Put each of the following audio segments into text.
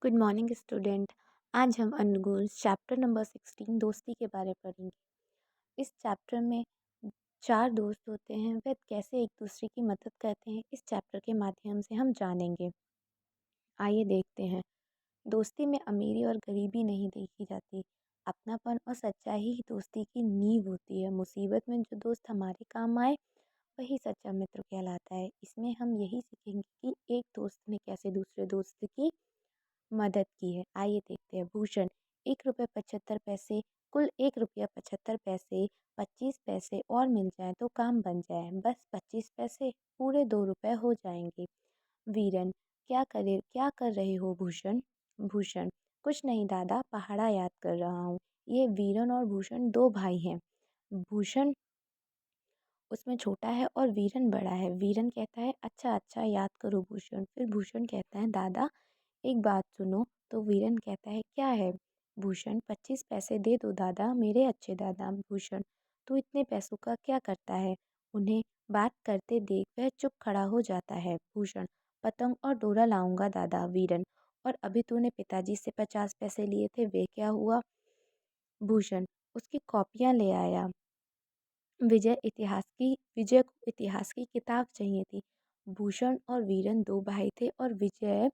Good morning student. आज हम अनुगुण chapter number 16 दोस्ती के बारे में पढ़ेंगे। इस चैप्टर में 4 दोस्त होते हैं, वह कैसे एक दूसरे की मदद करते हैं, इस चैप्टर के माध्यम से हम जानेंगे। आइए देखते हैं। दोस्ती में अमीरी और गरीबी नहीं देखी जाती, अपनापन और सच्चाई ही दोस्ती की नींव होती है। मुसीबत में जो दोस्त हमारे काम आए वही सच्चा मित्र कहलाता है। इसमें हम यही सीखेंगे कि एक दोस्त ने कैसे दूसरे दोस्त की मदद की है। आइए देखते हैं। भूषण 1 रुपये 75 पैसे, कुल 1 रुपया 75 पैसे, 25 पैसे और मिल जाए तो काम बन जाए। बस 25 पैसे, पूरे 2 रुपये हो जाएंगे। वीरन क्या कर रहे हो भूषण? भूषण कुछ नहीं दादा, पहाड़ा याद कर रहा हूँ। ये वीरन और भूषण दो भाई हैं। भूषण उसमें छोटा है और वीरन बड़ा है। वीरन कहता है अच्छा अच्छा याद करो भूषण। फिर भूषण कहता है दादा एक बात सुनो। तो वीरन कहता है क्या है? भूषण 25 पैसे दे दो दादा, मेरे अच्छे दादा। भूषण तू इतने पैसों का क्या करता है? उन्हें बात करते देख वह चुप खड़ा हो जाता है। भूषण पतंग और डोरा लाऊंगा दादा। वीरन और अभी तूने पिताजी से 50 पैसे लिए थे, वे क्या हुआ? भूषण उसकी कॉपियाँ ले आया। विजय को इतिहास की किताब चाहिए थी। भूषण और वीरन दो भाई थे और विजय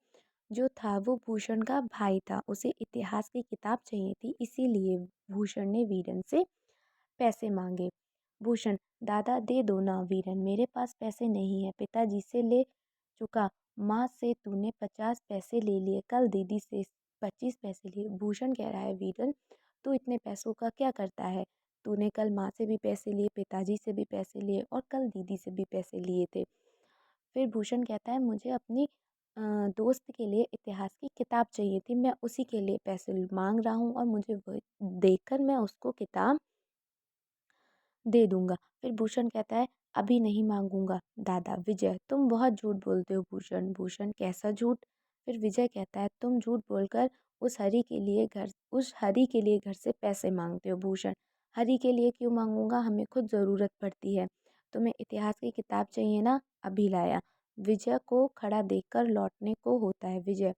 जो था वो भूषण का भाई था। उसे इतिहास की किताब चाहिए थी, इसीलिए भूषण ने वीरन से पैसे मांगे। भूषण दादा दे दो ना। वीरन मेरे पास पैसे नहीं है, पिताजी से ले चुका। माँ से तूने 50 पैसे ले लिए, कल दीदी से 25 पैसे लिए। भूषण कह रहा है वीरन तू इतने पैसों का क्या करता है? तूने कल माँ से भी पैसे लिए, पिताजी से भी पैसे लिए और कल दीदी से भी पैसे लिए थे। फिर भूषण कहता है मुझे अपनी दोस्त के लिए इतिहास की किताब चाहिए थी, मैं उसी के लिए पैसे मांग रहा हूँ और मुझे वह देकर मैं उसको किताब दे दूंगा। फिर भूषण कहता है अभी नहीं मांगूंगा दादा। विजय तुम बहुत झूठ बोलते हो भूषण। भूषण कैसा झूठ? फिर विजय कहता है तुम झूठ बोलकर उस हरी के लिए घर से पैसे मांगते हो। भूषण हरी के लिए क्यों मांगूंगा, हमें खुद ज़रूरत पड़ती है। तुम्हें इतिहास की किताब चाहिए ना, अभी लाया। विजय को खड़ा देखकर लौटने को होता है। विजय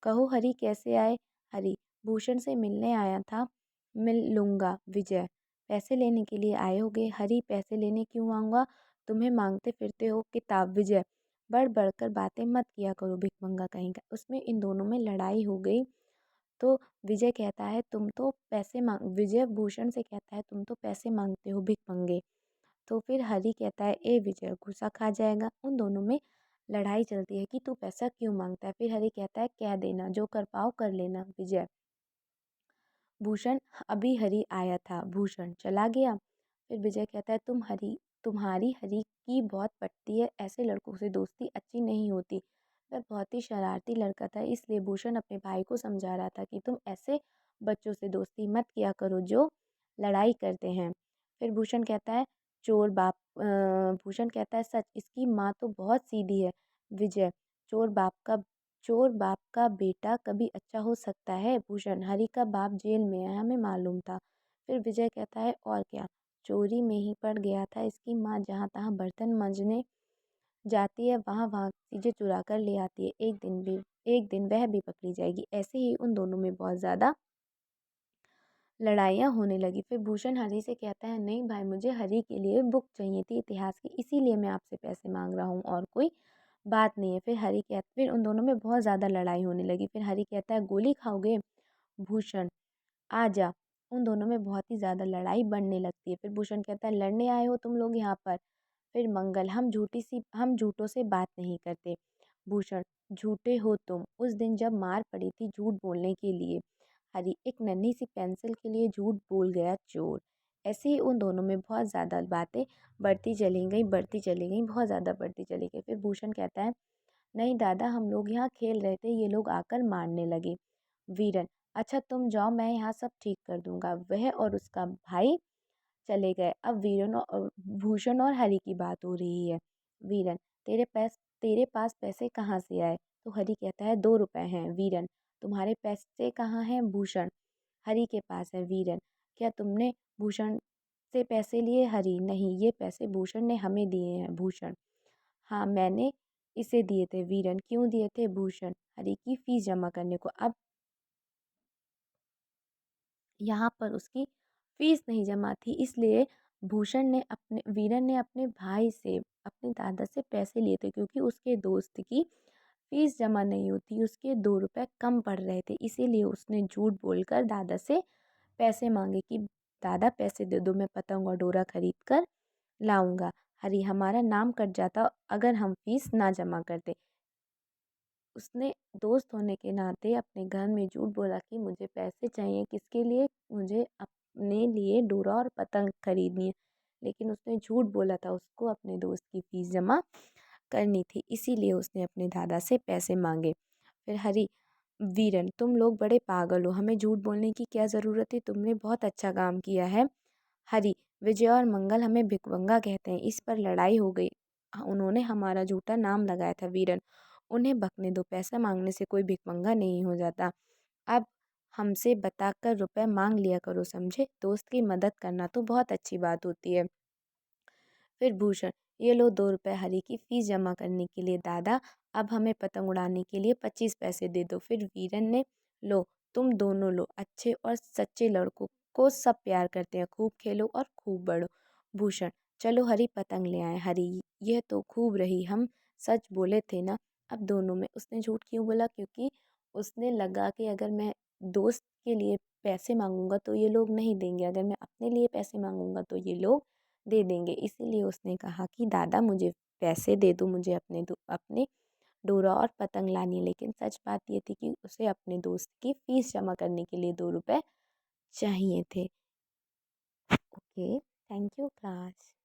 कहो हरी कैसे आए? हरी भूषण से मिलने आया था, मिल लूंगा। विजय पैसे लेने के लिए आए होगे। हरी पैसे लेने क्यों आऊँगा, तुम्हें मांगते फिरते हो किताब। विजय बढ़ बढ़कर बातें मत किया करो भिखमंगा कहीं का। उसमें इन दोनों में लड़ाई हो गई। तो विजय कहता है तुम तो पैसे मांग विजय भूषण से कहता है तुम तो पैसे मांगते हो भिखमंगे। तो फिर हरी कहता है ए विजय गुस्सा खा जाएगा। उन दोनों में लड़ाई चलती है कि तू पैसा क्यों मांगता है। फिर हरी कहता है कह देना, जो कर पाओ कर लेना। विजय भूषण अभी हरी आया था, भूषण चला गया। फिर विजय कहता है तुम्हारी हरी की बहुत पटती है, ऐसे लड़कों से दोस्ती अच्छी नहीं होती। वह बहुत ही शरारती लड़का था, इसलिए भूषण अपने भाई को समझा रहा था कि तुम ऐसे बच्चों से दोस्ती मत किया करो जो लड़ाई करते हैं। फिर भूषण कहता है सच, इसकी माँ तो बहुत सीधी है। विजय चोर बाप का चोर बाप का बेटा कभी अच्छा हो सकता है? भूषण हरी का बाप जेल में है, हमें मालूम था। फिर विजय कहता है और क्या, चोरी में ही पड़ गया था। इसकी माँ जहाँ तहाँ बर्तन मांजने जाती है, वहाँ वहाँ चीज़ें चुरा कर ले आती है। एक दिन वह भी पकड़ी जाएगी। ऐसे ही उन दोनों में बहुत ज़्यादा लड़ाइयाँ होने लगी। फिर भूषण हरी से कहता है नहीं भाई, मुझे हरी के लिए बुक चाहिए थी इतिहास की, इसीलिए मैं आपसे पैसे मांग रहा हूँ और कोई बात नहीं है। फिर उन दोनों में बहुत ज़्यादा लड़ाई होने लगी। फिर हरी कहता है गोली खाओगे? भूषण आ जा। उन दोनों में बहुत ही ज़्यादा लड़ाई बढ़ने लगती है। फिर भूषण कहता है लड़ने आए हो तुम लोग यहाँ पर? फिर मंगल हम झूठों से बात नहीं करते। भूषण झूठे हो तुम, उस दिन जब मार पड़ी थी झूठ बोलने के लिए। हरी एक नन्ही सी पेंसिल के लिए झूठ बोल गया चोर। ऐसे ही उन दोनों में बहुत ज़्यादा बातें बढ़ती चली गई, बहुत ज़्यादा बढ़ती चली गई। फिर भूषण कहता है नहीं दादा, हम लोग यहाँ खेल रहे थे, ये लोग आकर मारने लगे। वीरन अच्छा तुम जाओ, मैं यहाँ सब ठीक कर दूंगा। वह और उसका भाई चले गए। अब भूषण और हरी की बात हो रही है। वीरन तेरे पास पैसे कहाँ से आए? तो हरी कहता है 2 रुपए हैं। वीरन तुम्हारे पैसे कहाँ हैं? भूषण हरी के पास है। वीरन क्या तुमने भूषण से पैसे लिए? हरी नहीं, ये पैसे भूषण ने हमें दिए हैं। भूषण हाँ मैंने इसे दिए थे। वीरन क्यों दिए थे? भूषण हरी की फीस जमा करने को। अब यहाँ पर उसकी फीस नहीं जमा थी, इसलिए वीरन ने अपने भाई से, अपने दादा से पैसे लिए थे, क्योंकि उसके दोस्त की फीस जमा नहीं होती, उसके 2 रुपए कम पड़ रहे थे। इसीलिए उसने झूठ बोलकर दादा से पैसे मांगे कि दादा पैसे दे दो, मैं पतंग और डोरा खरीद कर लाऊंगा। हरी, हमारा नाम कट जाता अगर हम फीस ना जमा करते। उसने दोस्त होने के नाते अपने घर में झूठ बोला कि मुझे पैसे चाहिए, किसके लिए, मुझे अपने लिए डोरा और पतंग खरीदनी है। लेकिन उसने झूठ बोला था, उसको अपने दोस्त की फीस जमा करनी थी, इसीलिए उसने अपने दादा से पैसे मांगे। फिर हरी, वीरन, तुम लोग बड़े पागल हो, हमें झूठ बोलने की क्या ज़रूरत है, तुमने बहुत अच्छा काम किया है। हरी, विजय और मंगल हमें भिखमंगा कहते हैं, इस पर लड़ाई हो गई। उन्होंने हमारा झूठा नाम लगाया था। वीरन, उन्हें बकने दो, पैसा मांगने से कोई भिखमंगा नहीं हो जाता। अब हमसे बताकर रुपए मांग लिया करो, समझे? दोस्त की मदद करना तो बहुत अच्छी बात होती है। फिर भूषण, ये लो 2 रुपए हरी की फीस जमा करने के लिए। दादा, अब हमें पतंग उड़ाने के लिए 25 पैसे दे दो। फिर वीरन ने, लो, तुम दोनों लो, अच्छे और सच्चे लड़कों को सब प्यार करते हैं, खूब खेलो और खूब बढ़ो। भूषण, चलो हरी पतंग ले आए। हरी, यह तो खूब रही, हम सच बोले थे ना। अब दोनों में उसने झूठ क्यों बोला? क्योंकि उसने लगा कि अगर मैं दोस्त के लिए पैसे मांगूंगा तो ये लोग नहीं देंगे, अगर मैं अपने लिए पैसे मांगूंगा तो ये लोग दे देंगे। इसीलिए उसने कहा कि दादा मुझे पैसे दे दो, मुझे अपने डोरा और पतंग लानी है। लेकिन सच बात ये थी कि उसे अपने दोस्त की फीस जमा करने के लिए 2 रुपए चाहिए थे। Okay, thank you class.